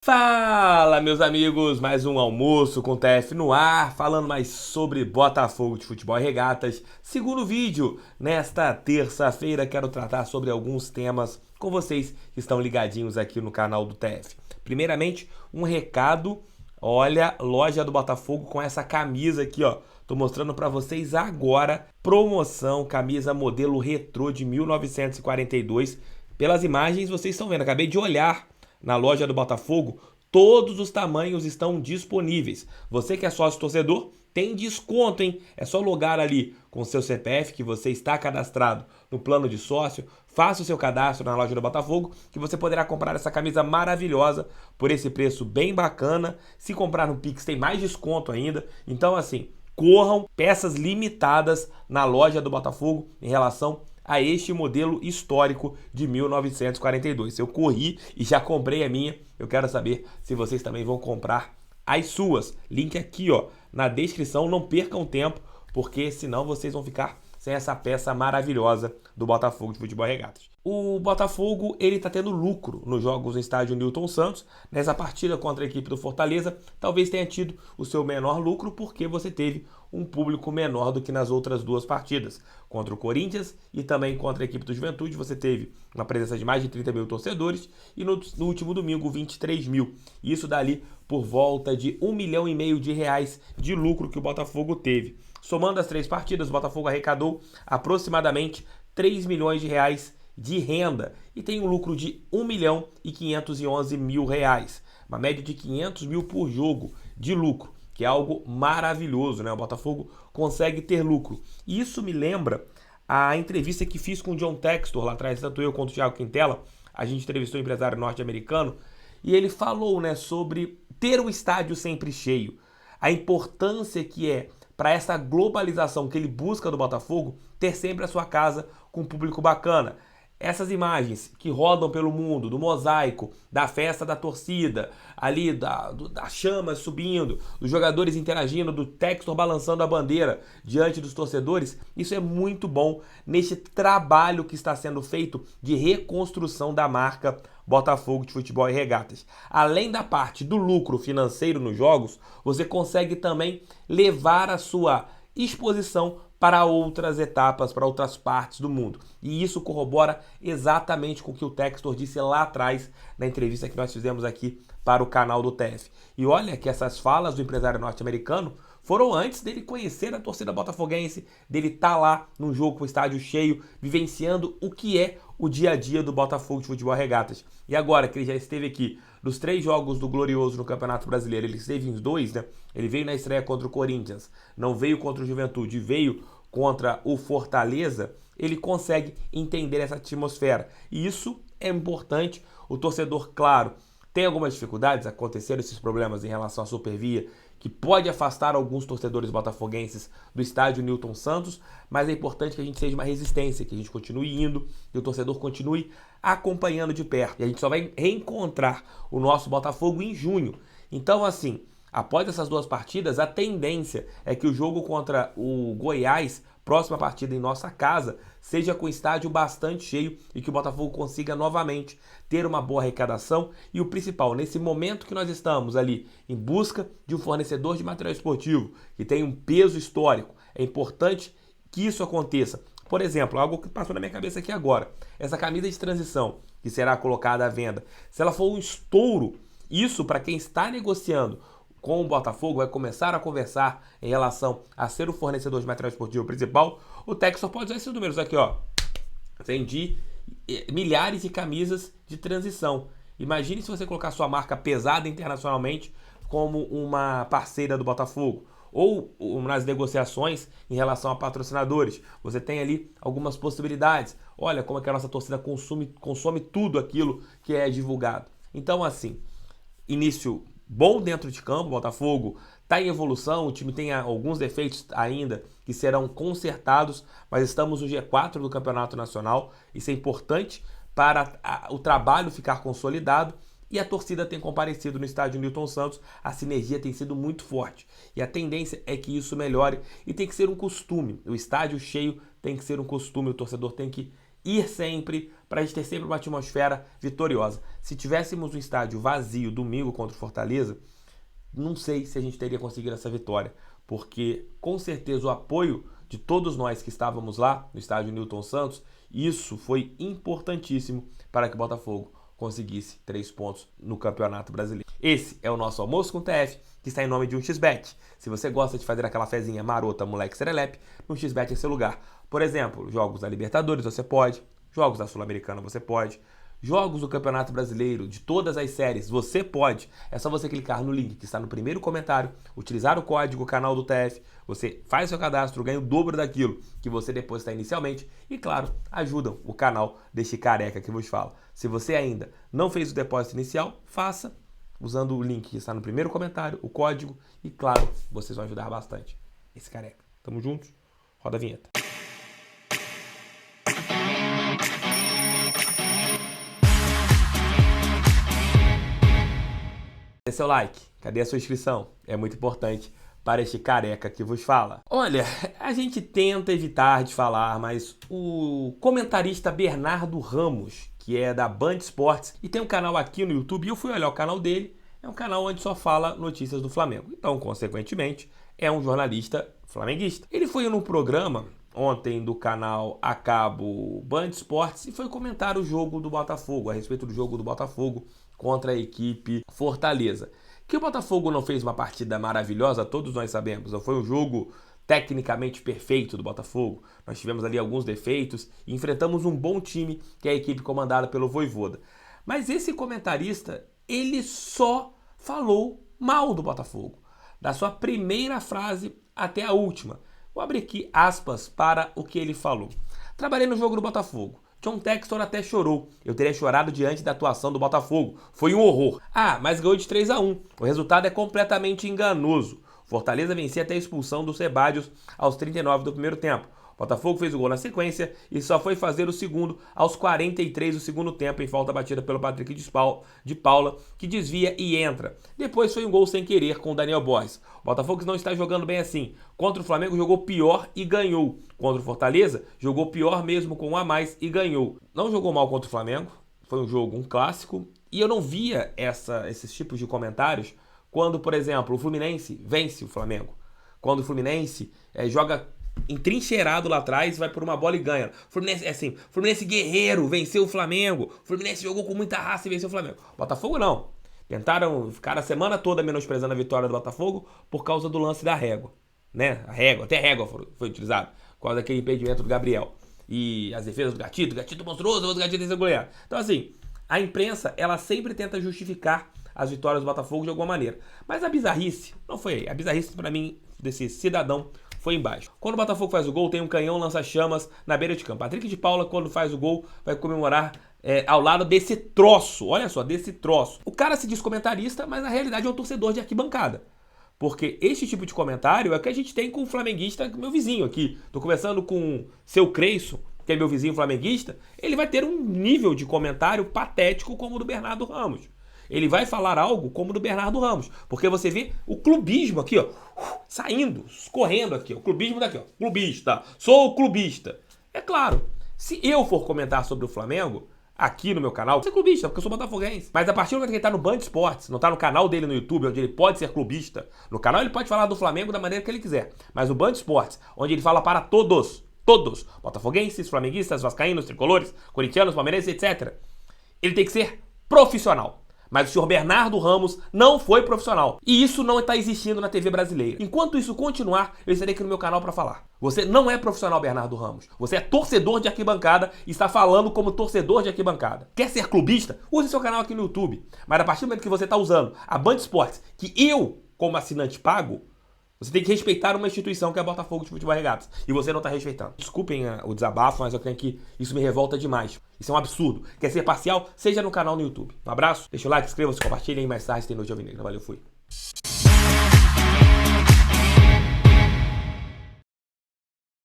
Fala, meus amigos, mais um almoço com o TF no ar, falando mais sobre Botafogo de Futebol e Regatas. Segundo vídeo, nesta terça-feira quero tratar sobre alguns temas com vocês que estão ligadinhos aqui no canal do TF. Primeiramente, um recado, olha, loja do Botafogo com essa camisa aqui, ó. Tô mostrando para vocês agora, promoção, camisa modelo retrô de 1942. Pelas imagens vocês estão vendo, acabei de olhar na loja do Botafogo, todos os tamanhos estão disponíveis. Você que é sócio torcedor, tem desconto, hein? É só logar ali com o seu CPF, que você está cadastrado no plano de sócio, faça o seu cadastro na loja do Botafogo, que você poderá comprar essa camisa maravilhosa por esse preço bem bacana. Se comprar no Pix tem mais desconto ainda. Então assim, corram, peças limitadas na loja do Botafogo em relação a este modelo histórico de 1942. Eu corri e já comprei a minha. Eu quero saber se vocês também vão comprar as suas. Link aqui, ó, na descrição. Não percam tempo, porque senão vocês vão ficar sem essa peça maravilhosa do Botafogo de Futebol e Regatas. O Botafogo, ele tá tendo lucro nos jogos no estádio Newton Santos. Nessa partida contra a equipe do Fortaleza, talvez tenha tido o seu menor lucro porque você teve um público menor do que nas outras duas partidas. Contra o Corinthians e também contra a equipe do Juventude, você teve uma presença de mais de 30 mil torcedores e no último domingo 23 mil. Isso dali por volta de R$ 1,5 milhão de lucro que o Botafogo teve. Somando as três partidas, o Botafogo arrecadou aproximadamente 3 milhões de reais de renda e tem um lucro de R$ 1.511.000, uma média de 500 mil por jogo de lucro, que é algo maravilhoso, né? O Botafogo consegue ter lucro. E isso me lembra a entrevista que fiz com o John Textor lá atrás, tanto eu quanto o Thiago Quintela. A gente entrevistou um empresário norte-americano e ele falou, né, sobre ter o estádio sempre cheio, a importância que é para essa globalização que ele busca do Botafogo, ter sempre a sua casa com um público bacana. Essas imagens que rodam pelo mundo, do mosaico, da festa da torcida, ali das chamas subindo, dos jogadores interagindo, do Textor balançando a bandeira diante dos torcedores, isso é muito bom neste trabalho que está sendo feito de reconstrução da marca Botafogo de Futebol e Regatas. Além da parte do lucro financeiro nos jogos, você consegue também levar a sua exposição para outras etapas, para outras partes do mundo. E isso corrobora exatamente com o que o Textor disse lá atrás, na entrevista que nós fizemos aqui para o canal do TF. E olha que essas falas do empresário norte-americano foram antes dele conhecer a torcida botafoguense, dele estar lá num jogo com o estádio cheio, vivenciando o que é o dia a dia do Botafogo de Futebol Regatas. E agora que ele já esteve aqui dos 3 jogos do Glorioso no Campeonato Brasileiro, ele esteve em 2, né? Ele veio na estreia contra o Corinthians, não veio contra o Juventude, veio contra o Fortaleza, ele consegue entender essa atmosfera. E isso é importante. O torcedor, claro, tem algumas dificuldades, aconteceram esses problemas em relação à Supervia, que pode afastar alguns torcedores botafoguenses do estádio Newton Santos, mas é importante que a gente seja uma resistência, que a gente continue indo e o torcedor continue acompanhando de perto. E a gente só vai reencontrar o nosso Botafogo em junho. Então, assim, após essas duas partidas, a tendência é que o jogo contra o Goiás, próxima partida em nossa casa, seja com o estádio bastante cheio e que o Botafogo consiga novamente ter uma boa arrecadação. E o principal, nesse momento que nós estamos ali em busca de um fornecedor de material esportivo que tem um peso histórico, é importante que isso aconteça. Por exemplo, algo que passou na minha cabeça aqui agora, essa camisa de transição que será colocada à venda, se ela for um estouro, isso para quem está negociando com o Botafogo, vai começar a conversar em relação a ser o fornecedor de material esportivo principal, o Textor pode usar esses números aqui, ó. Vendi milhares de camisas de transição. Imagine se você colocar sua marca pesada internacionalmente como uma parceira do Botafogo. Ou nas negociações em relação a patrocinadores. Você tem ali algumas possibilidades. Olha como é que a nossa torcida consome tudo aquilo que é divulgado. Então, assim, início bom dentro de campo, o Botafogo está em evolução, o time tem alguns defeitos ainda que serão consertados, mas estamos no G4 do Campeonato Nacional, isso é importante para o trabalho ficar consolidado e a torcida tem comparecido no estádio Newton Santos, a sinergia tem sido muito forte e a tendência é que isso melhore e tem que ser um costume, o estádio cheio tem que ser um costume, o torcedor tem que ir sempre para a gente ter sempre uma atmosfera vitoriosa. Se tivéssemos um estádio vazio domingo contra o Fortaleza, não sei se a gente teria conseguido essa vitória, porque com certeza o apoio de todos nós que estávamos lá no estádio Newton Santos, isso foi importantíssimo para que o Botafogo conseguisse 3 pontos no Campeonato Brasileiro. Esse é o nosso Almoço com TF, que está em nome de 1xBet. Se você gosta de fazer aquela fezinha marota, moleque serelepe, 1xBet é seu lugar. Por exemplo, jogos da Libertadores você pode, jogos da Sul-Americana você pode, jogos do Campeonato Brasileiro, de todas as séries, você pode. É só você clicar no link que está no primeiro comentário, utilizar o código canal do TF, você faz seu cadastro, ganha o dobro daquilo que você depositar inicialmente e, claro, ajudam o canal deste careca que vos fala. Se você ainda não fez o depósito inicial, faça usando o link que está no primeiro comentário, o código e, claro, vocês vão ajudar bastante esse careca. Tamo juntos? Roda a vinheta. Cadê seu like? Cadê a sua inscrição? É muito importante para este careca que vos fala. Olha, a gente tenta evitar de falar, mas o comentarista Bernardo Ramos, que é da Band Esportes, e tem um canal aqui no YouTube, e eu fui olhar o canal dele, é um canal onde só fala notícias do Flamengo. Então, consequentemente, é um jornalista flamenguista. Ele foi num programa ontem do canal a cabo Band Esportes e foi comentar o jogo do Botafogo, a respeito do jogo do Botafogo contra a equipe Fortaleza. Que o Botafogo não fez uma partida maravilhosa, todos nós sabemos. Não foi um jogo tecnicamente perfeito do Botafogo. Nós tivemos ali alguns defeitos e enfrentamos um bom time, que é a equipe comandada pelo Vojvoda. Mas esse comentarista, ele só falou mal do Botafogo. Da sua primeira frase até a última. Vou abrir aqui aspas para o que ele falou. Trabalhei no jogo do Botafogo. John Textor até chorou. Eu teria chorado diante da atuação do Botafogo. Foi um horror. Ah, mas ganhou de 3-1. O resultado é completamente enganoso. Fortaleza vencia até a expulsão do Sebadios aos 39 do primeiro tempo. Botafogo fez o gol na sequência e só foi fazer o segundo aos 43 do segundo tempo, em falta batida pelo Patrick de Paula, que desvia e entra. Depois foi um gol sem querer com o Daniel Borges. O Botafogo não está jogando bem assim. Contra o Flamengo jogou pior e ganhou. Contra o Fortaleza jogou pior mesmo com um a mais e ganhou. Não jogou mal contra o Flamengo, foi um jogo, um clássico, e eu não via esses tipos de comentários quando, por exemplo, o Fluminense vence o Flamengo. Quando o Fluminense joga entrincheirado lá atrás, vai por uma bola e ganha. Fluminense, Fluminense guerreiro, venceu o Flamengo. Fluminense jogou com muita raça e venceu o Flamengo. Botafogo não. Tentaram ficar a semana toda menosprezando a vitória do Botafogo por causa do lance da régua. Né? Até a régua foi utilizada. Por causa daquele impedimento do Gabriel. E as defesas do Gatito monstruoso, o Gatito tem goleiro. Então assim, a imprensa, ela sempre tenta justificar as vitórias do Botafogo de alguma maneira. Mas a bizarrice, não foi aí. A bizarrice pra mim, desse cidadão, foi embaixo. Quando o Botafogo faz o gol, tem um canhão lança-chamas na beira de campo. Patrick de Paula, quando faz o gol, vai comemorar ao lado desse troço. Olha só, desse troço. O cara se diz comentarista, mas na realidade é um torcedor de arquibancada. Porque este tipo de comentário é o que a gente tem com o flamenguista, meu vizinho aqui. Tô conversando com o seu Creison, que é meu vizinho flamenguista. Ele vai ter um nível de comentário patético como o do Bernardo Ramos. Ele vai falar algo como o do Bernardo Ramos. Porque você vê o clubismo aqui, ó, saindo, escorrendo aqui. O clubismo daqui, ó. Clubista. Sou clubista. É claro, se eu for comentar sobre o Flamengo aqui no meu canal, eu vou ser clubista, porque eu sou botafoguense. Mas a partir do momento que ele tá no Band Esportes, não tá no canal dele no YouTube, onde ele pode ser clubista, no canal ele pode falar do Flamengo da maneira que ele quiser. Mas no Band Esportes, onde ele fala para todos, botafoguenses, flamenguistas, vascaínos, tricolores, corintianos, palmeirenses, etc. Ele tem que ser profissional. Mas o senhor Bernardo Ramos não foi profissional. E isso não está existindo na TV brasileira. Enquanto isso continuar, eu estarei aqui no meu canal para falar. Você não é profissional, Bernardo Ramos. Você é torcedor de arquibancada e está falando como torcedor de arquibancada. Quer ser clubista? Use seu canal aqui no YouTube. Mas a partir do momento que você está usando a Band Esportes, que eu, como assinante, pago, você tem que respeitar uma instituição que é a Botafogo de Futebol Regatas. E você não está respeitando. Desculpem o desabafo, mas eu creio que isso me revolta demais. Isso é um absurdo. Quer ser parcial? Seja no canal no YouTube. Um abraço, deixa o like, inscreva-se, compartilhem e mais tarde tem noite alvinegra. Valeu, fui.